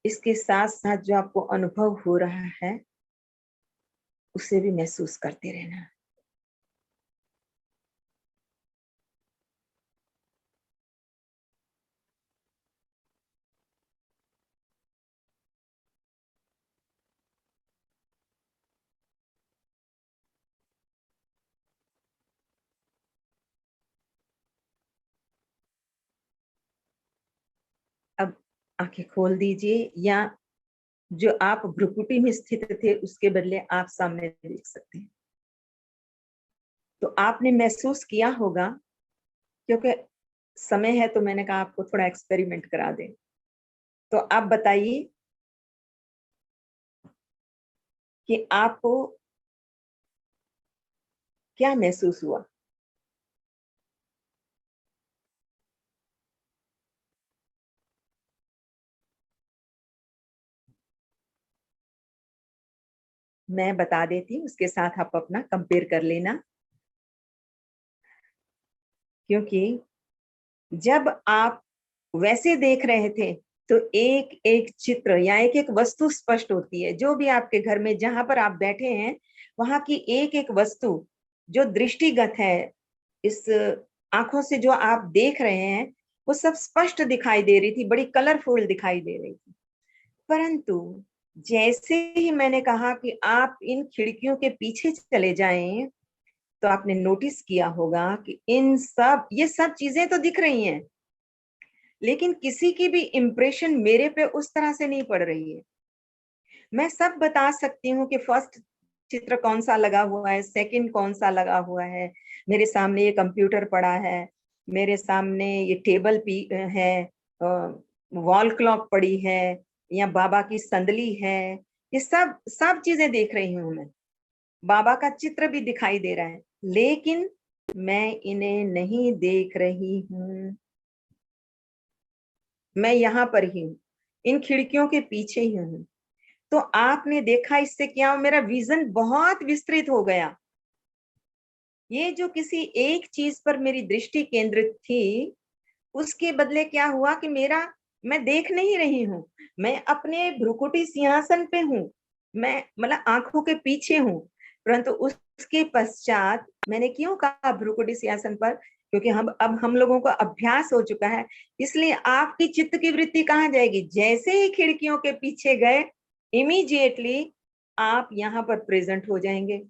इसके साथ साथ जो आपको अनुभव हो रहा है, उसे भी महसूस करते रहना। अब आंखें खोल दीजिए, या जो आप भ्रुकुटी में स्थित थे उसके बदले आप सामने देख सकते हैं। तो आपने महसूस किया होगा, क्योंकि समय है तो मैंने कहा आपको थोड़ा एक्सपेरिमेंट करा दें। तो आप बताइए कि आपको क्या महसूस हुआ? मैं बता देती हूँ, उसके साथ आप अपना कंपेयर कर लेना। क्योंकि जब आप वैसे देख रहे थे तो एक एक चित्र या एक एक वस्तु स्पष्ट होती है। जो भी आपके घर में जहां पर आप बैठे हैं, वहां की एक एक वस्तु जो दृष्टिगत है, इस आंखों से जो आप देख रहे हैं, वो सब स्पष्ट दिखाई दे रही थी, बड़ी कलरफुल दिखाई दे रही थी। परंतु जैसे ही मैंने कहा कि आप इन खिड़कियों के पीछे चले जाएं, तो आपने नोटिस किया होगा कि ये सब चीजें तो दिख रही हैं, लेकिन किसी की भी इम्प्रेशन मेरे पे उस तरह से नहीं पड़ रही है। मैं सब बता सकती हूँ कि फर्स्ट चित्र कौन सा लगा हुआ है, सेकंड कौन सा लगा हुआ है। मेरे सामने ये कंप्यूटर पड़ा है, मेरे सामने ये टेबल है, वॉल क्लॉक पड़ी है, या बाबा की संदली है। ये सब सब चीजें देख रही हूँ मैं। बाबा का चित्र भी दिखाई दे रहा है, लेकिन मैं इन्हें नहीं देख रही हूँ। मैं यहाँ पर ही हूँ, इन खिड़कियों के पीछे ही हूँ। तो आपने देखा इससे क्या, मेरा विजन बहुत विस्तृत हो गया। ये जो किसी एक चीज पर मेरी दृष्टि केंद्रित थी, उसके बदले क्या हुआ कि मैं देख नहीं रही हूँ, मैं अपने भ्रुकुटी सिंहासन पे हूँ। मैं मतलब आंखों के पीछे हूँ, परंतु उसके पश्चात मैंने क्यों कहा भ्रुकुटी सिंहासन पर, क्योंकि हम लोगों का अभ्यास हो चुका है। इसलिए आपकी चित्त की वृत्ति कहाँ जाएगी, जैसे ही खिड़कियों के पीछे गए इमीडिएटली आप यहाँ पर प्रेजेंट हो जाएंगे।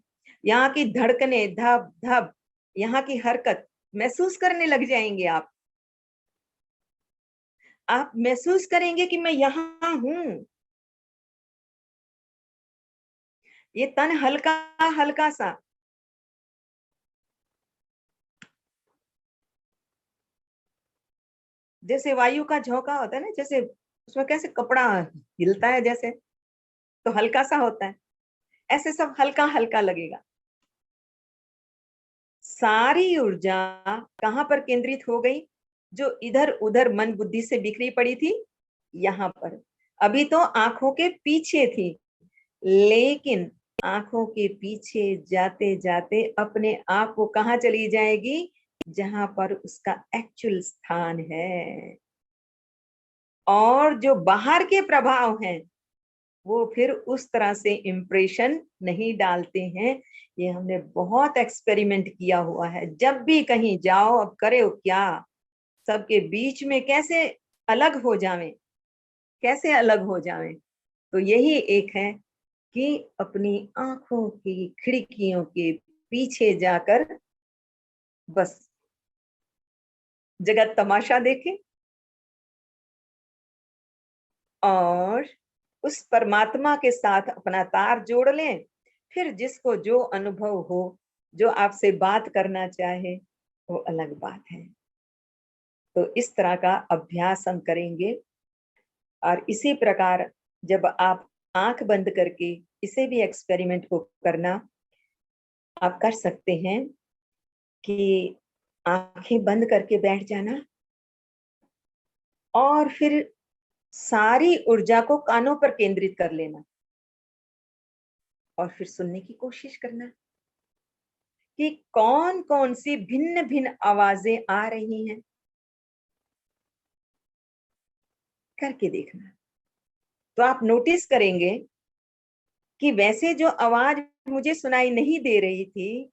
यहाँ की धड़कने, धप धप, यहाँ की हरकत महसूस करने लग जाएंगे। आप महसूस करेंगे कि मैं यहाँ हूं। ये तन हल्का हल्का सा, जैसे वायु का झोंका होता है ना, जैसे उसमें कैसे कपड़ा हिलता है जैसे, तो हल्का सा होता है, ऐसे सब हल्का हल्का लगेगा। सारी ऊर्जा कहां पर केंद्रित हो गई, जो इधर उधर मन बुद्धि से बिखरी पड़ी थी, यहाँ पर। अभी तो आंखों के पीछे थी, लेकिन आंखों के पीछे जाते जाते अपने आप वो कहाँ चली जाएगी, जहां पर उसका एक्चुअल स्थान है। और जो बाहर के प्रभाव हैं वो फिर उस तरह से इम्प्रेशन नहीं डालते हैं। ये हमने बहुत एक्सपेरिमेंट किया हुआ है। जब भी कहीं जाओ, अब करे हो क्या, सबके बीच में कैसे अलग हो जावें, कैसे अलग हो जावें। तो यही एक है कि अपनी आंखों की खिड़कियों के पीछे जाकर बस जगत तमाशा देखें और उस परमात्मा के साथ अपना तार जोड़ लें। फिर जिसको जो अनुभव हो, जो आपसे बात करना चाहे, वो अलग बात है। तो इस तरह का अभ्यास हम करेंगे। और इसी प्रकार जब आप आंख बंद करके इसे भी एक्सपेरिमेंट को करना, आप कर सकते हैं कि आंखें बंद करके बैठ जाना और फिर सारी ऊर्जा को कानों पर केंद्रित कर लेना और फिर सुनने की कोशिश करना कि कौन कौन सी भिन्न भिन्न आवाजें आ रही हैं। करके देखना तो आप नोटिस करेंगे कि वैसे जो आवाज मुझे सुनाई नहीं दे रही थी,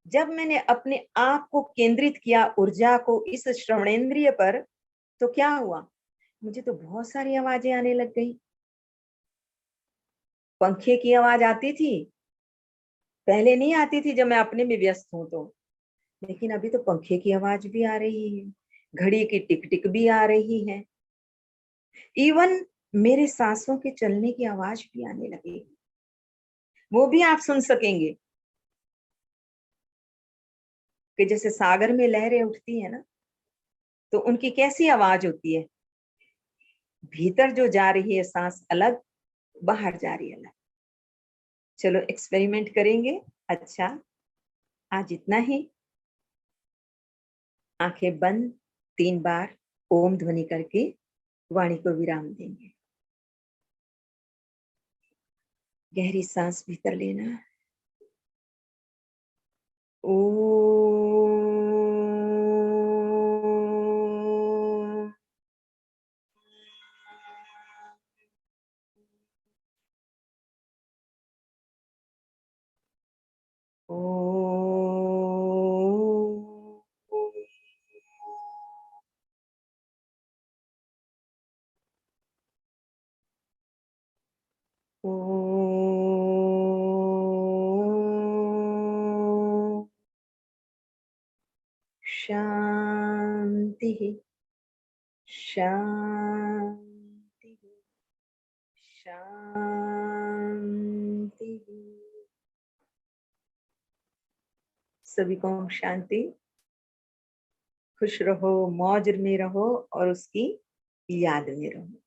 जब मैंने अपने आप को केंद्रित किया ऊर्जा को इस श्रवणेंद्रिय पर, तो क्या हुआ, मुझे तो बहुत सारी आवाजें आने लग गई। पंखे की आवाज आती थी, पहले नहीं आती थी जब मैं अपने में व्यस्त हूं तो, लेकिन अभी तो पंखे की आवाज भी आ रही है, घड़ी की टिक टिक भी आ रही है, इवन मेरे सांसों के चलने की आवाज भी आने लगी, वो भी आप सुन सकेंगे। कि जैसे सागर में लहरें उठती है ना, तो उनकी कैसी आवाज होती है, भीतर जो जा रही है सांस अलग, बाहर जा रही है अलग। चलो एक्सपेरिमेंट करेंगे। अच्छा, आज इतना ही। आंखें बंद, 3 बार ओम ध्वनि करके वाणी को विराम देंगे। गहरी सांस भीतर लेना, ओ शांति शांति शांति। सभी को ओम शांति। खुश रहो, मौज में रहो और उसकी याद में रहो।